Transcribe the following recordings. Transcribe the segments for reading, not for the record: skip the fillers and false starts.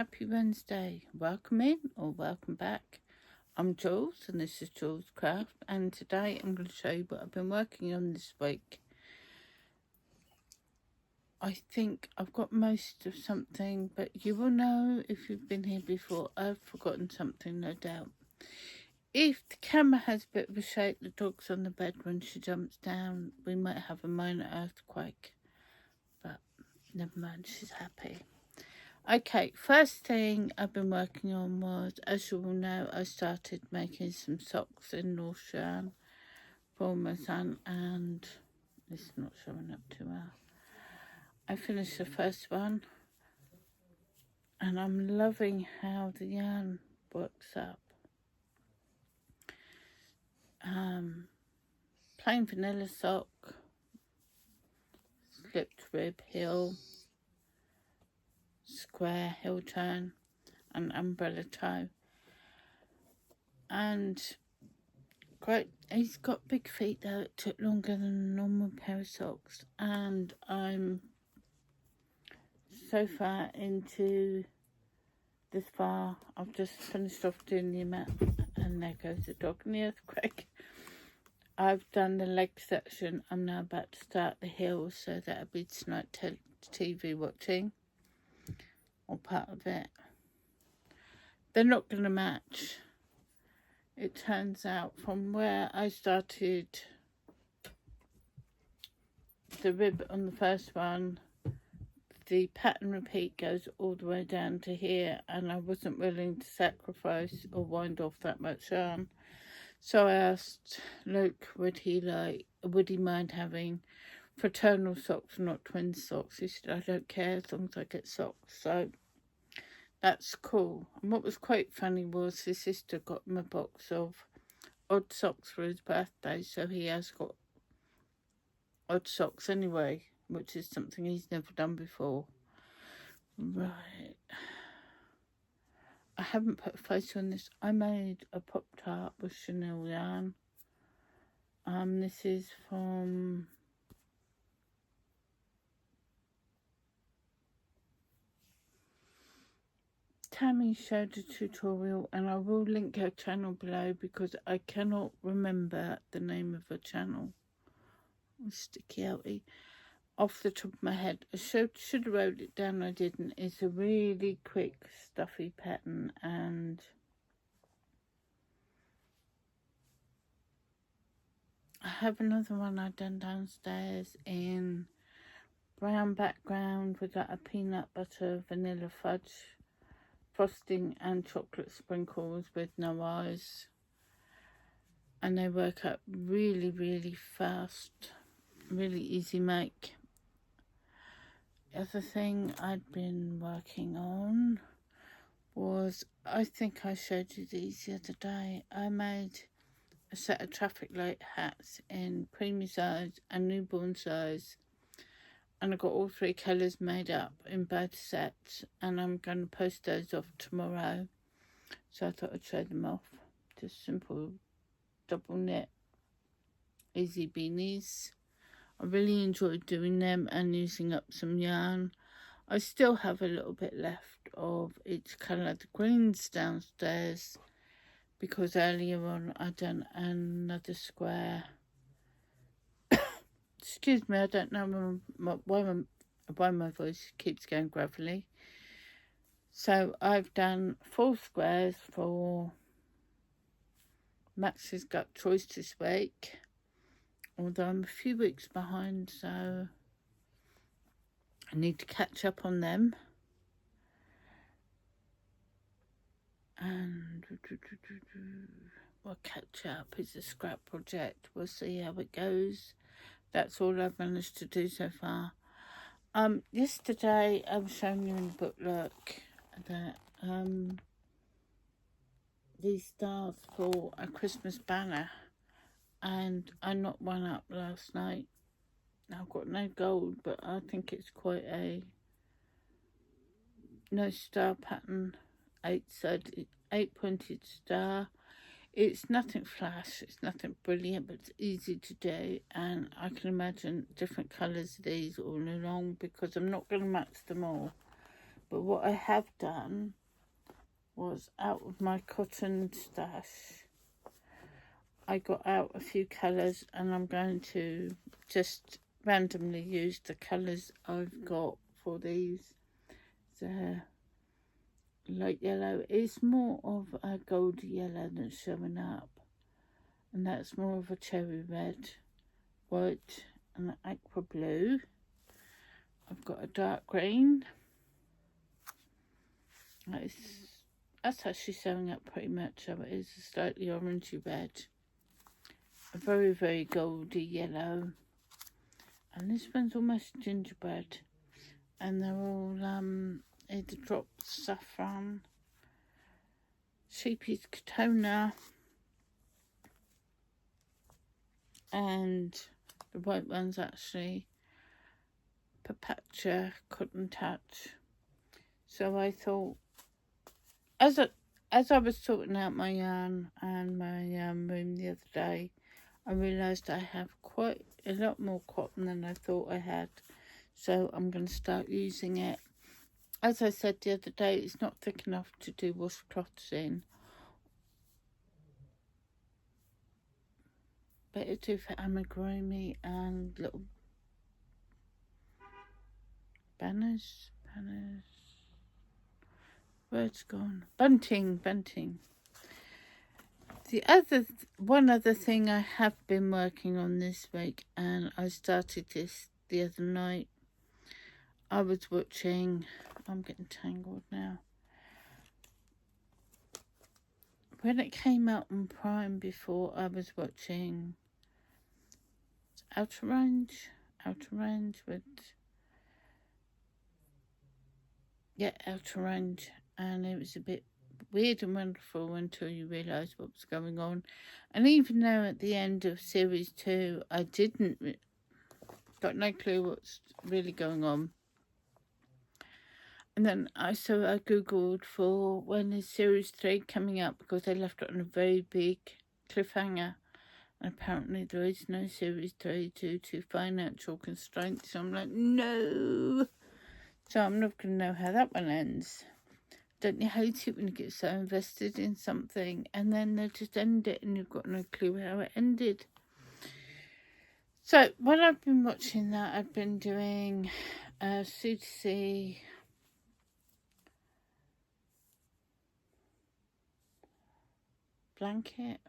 happy Wednesday. Welcome in or welcome back. I'm Jules and this is Jules Craft, and today I'm going to show you what I've been working on this week. I think I've got most of something, but you will know if you've been here before. I've forgotten something, no doubt. If the camera has a bit of a shake, the dog's on the bed when she jumps down, we might have a minor earthquake, but never mind, she's happy. Okay, first thing I've been working on was, as you all know, I started making some socks in North Shan for my son, and it's not showing up too well. I finished the first one, and I'm loving how the yarn works up. Plain vanilla sock, slipped rib heel, square heel turn, and umbrella toe. And great, he's got big feet though. It took longer than a normal pair of socks, and I'm so far into this far. I've just finished off doing the amount, and there goes the dog in the earthquake. I've done the leg section. I'm now about to start the heels, so that'll be tonight TV watching, or part of it. They're not going to match. It turns out from where I started the rib on the first one, the pattern repeat goes all the way down to here, and I wasn't willing to sacrifice or wind off that much yarn. So I asked Luke, would he mind having fraternal socks, not twin socks? He said, I don't care as long as I get socks. So that's cool. And what was quite funny was his sister got him a box of odd socks for his birthday, so he has got odd socks anyway, which is something he's never done before. Right. I haven't put a photo on this. I made a pop tart with chenille yarn. This is from Tammy showed a tutorial, and I will link her channel below because I cannot remember the name of her channel. Sticky outy off the top of my head. I should have wrote it down, I didn't. It's a really quick stuffy pattern, and I have another one I've done downstairs in brown background with like a peanut butter vanilla fudge frosting and chocolate sprinkles with no eyes, and they work up really fast, really easy make. The other thing I'd been working on was, I think I showed you these the other day. I made a set of traffic light hats in preemie size and newborn size, and I got all three colours made up in both sets, and I'm going to post those off tomorrow, so I thought I'd show them off. Just simple double knit easy beanies. I really enjoyed doing them and using up some yarn. I still have a little bit left of each colour. The greens downstairs, because earlier on I done another square. Excuse me, I don't know why my voice keeps going gravelly. So I've done 4 squares for Max's Gut Choice this week, although I'm a few weeks behind, so I need to catch up on them. And we'll catch up. It's a scrap project. We'll see how it goes. That's all I've managed to do so far. Yesterday I was showing you in the book, look, that these stars for a Christmas banner, and I knocked one up last night. I've got no gold, but I think it's quite a no star pattern, 8-pointed star. It's nothing flash, it's nothing brilliant, but it's easy to do, and I can imagine different colours of these all along, because I'm not going to match them all, But what I have done was, out of my cotton stash, I got out a few colours, and I'm going to just randomly use the colours I've got for these. The light yellow is more of a goldy yellow that's showing up, and that's more of a cherry red, white and aqua blue. I've got a dark green. That's actually showing up pretty much how it is, a slightly orangey red, a very, very goldy yellow, and this one's almost gingerbread, and they're all either dropped saffron, sheepy's katona, and the white one's actually Perpetua Cotton Touch. So I thought, as I was sorting out my yarn and my room the other day, I realised I have quite a lot more cotton than I thought I had. So I'm going to start using it. As I said the other day, it's not thick enough to do washcloths in. But it'll do for amigurumi and little banners. Word's gone. Bunting. One other thing I have been working on this week, and I started this the other night. I was watching, I'm getting tangled now. When it came out on Prime before, I was watching Outer Range with, Outer Range, and it was a bit weird and wonderful until you realise what was going on. And even though at the end of series 2 I got no clue what's really going on, and then I googled for when is series 3 coming up, because they left it on a very big cliffhanger, and apparently there is no series 3 due to financial constraints. So I'm like, no, so I'm not going to know how that one ends. Don't you hate it when you get so invested in something and then they just end it and you've got no clue how it ended? So when I've been watching that, I've been doing Suitsy blanket.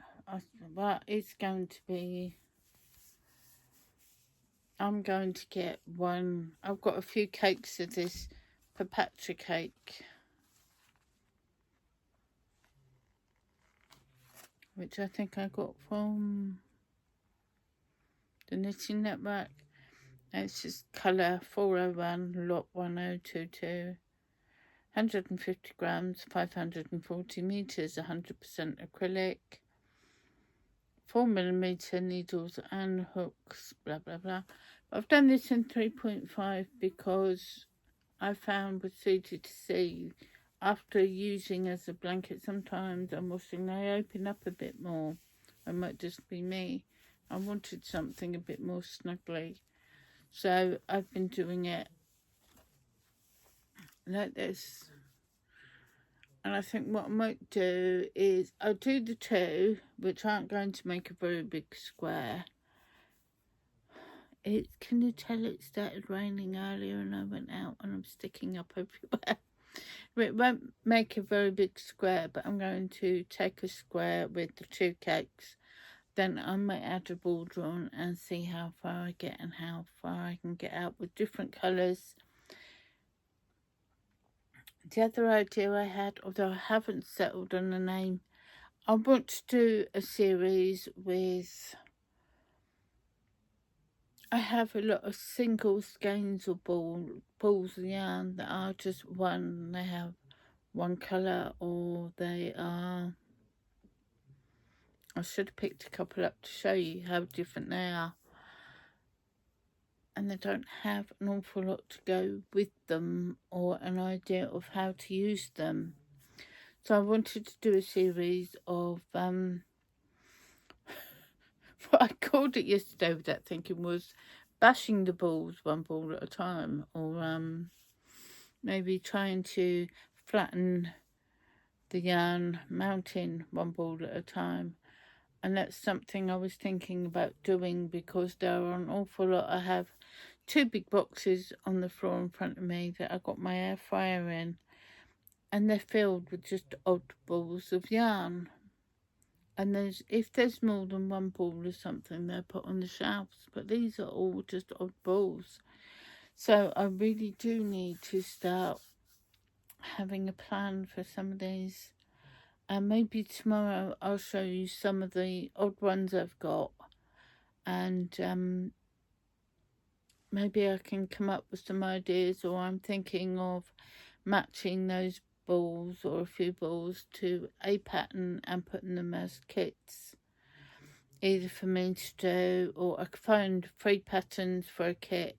Well, it's going to be, I'm going to get one. I've got a few cakes of this Perpetua cake, which I think I got from the Knitting Network. It's just colour 401 lot 1022, 150 grams, 540 metres, 100% acrylic, 4mm needles and hooks, blah blah blah. I've done this in 3.5 because I found with C2C, after using as a blanket, sometimes I'm washing, they open up a bit more. It might just be me. I wanted something a bit more snuggly, so I've been doing it like this. And I think what I might do is I'll do the two, which aren't going to make a very big square. Can you tell it started raining earlier and I went out and I'm sticking up everywhere? It won't make a very big square, but I'm going to take a square with the two cakes. Then I might add a border on and see how far I get and how far I can get out with different colours. The other idea I had, although I haven't settled on the name, I want to do a series with, I have a lot of single skeins or balls of yarn that are just one. They have one colour, or they are, I should have picked a couple up to show you how different they are. And they don't have an awful lot to go with them or an idea of how to use them. So I wanted to do a series of, what I called it yesterday without thinking was bashing the balls one ball at a time, or maybe trying to flatten the yarn, mounting one ball at a time. And that's something I was thinking about doing, because there are an awful lot. I have 2 big boxes on the floor in front of me that I got my air fryer in, and they're filled with just odd balls of yarn. And if there's more than one ball or something, they're put on the shelves, but these are all just odd balls. So I really do need to start having a plan for some of these. And maybe tomorrow I'll show you some of the odd ones I've got, and maybe I can come up with some ideas, or I'm thinking of matching those balls or a few balls to a pattern and putting them as kits, either for me to do, or I could find 3 patterns for a kit,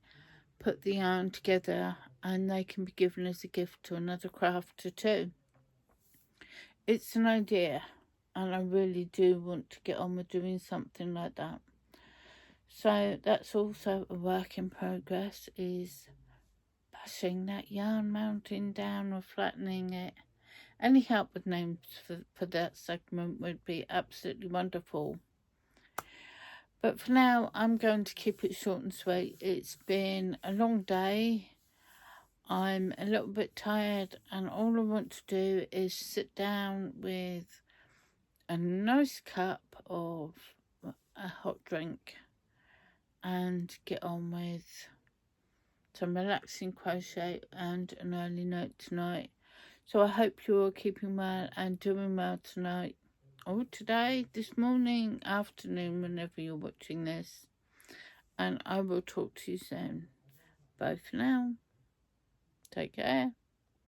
put the yarn together, and they can be given as a gift to another crafter too. It's an idea, and I really do want to get on with doing something like that. So that's also a work in progress, is pushing that yarn mounting down or flattening it. Any help with names for that segment would be absolutely wonderful. But for now, I'm going to keep it short and sweet. It's been a long day. I'm a little bit tired, and all I want to do is sit down with a nice cup of a hot drink and get on with some relaxing crochet and an early night tonight. So I hope you're all keeping well and doing well tonight, or today, this morning, afternoon, whenever you're watching this. And I will talk to you soon. Bye for now. Take care.